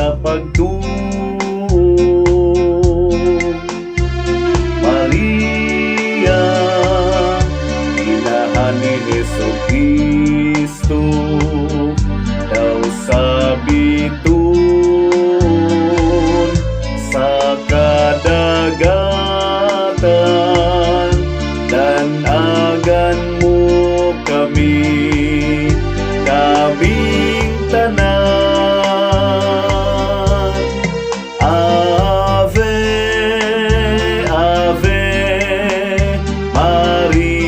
sa pagtuo. Maria, inahan ni Jesucristo, daw sa bituon sa kadagatan, danagan mo kami, kaming tanan. Ave, Ave Maria.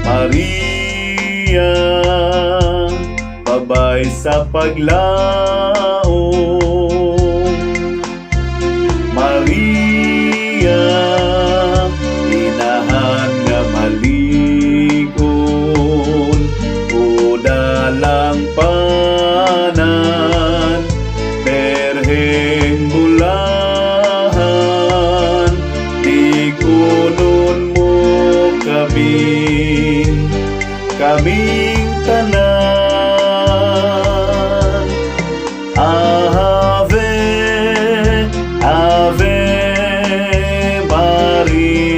Maria, babay sa paglaom. Maria, inahan nga maligon, udalang panan, berheng bulahan, tigunon mo kami, kaming tanan. Ave, Ave Maria.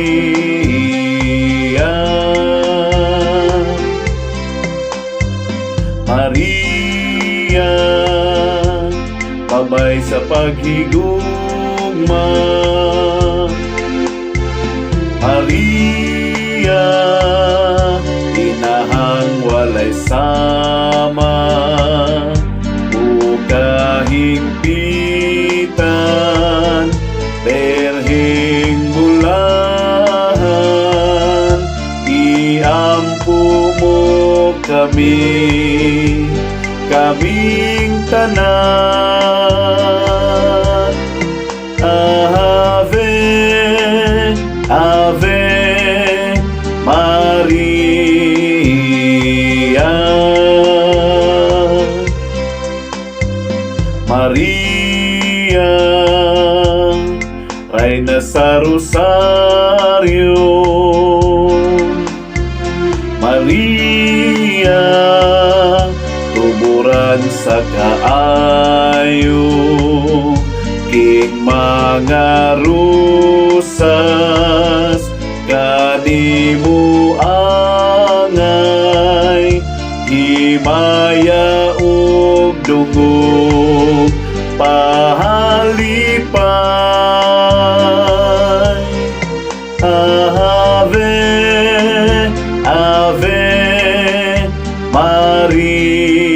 Maria, babay sa paghigugma. Maria, inahang walay sama, higpitan, berheng bulahan, iampu mo kami, kaming tanan. Ave, Ave Maria. Maria, Reyna sa Rosario. Maria, tuburan sa kaayo, king mga rusas, kanimo angay, himaya ug dungog, pahalipay. Ave, Ave Maria.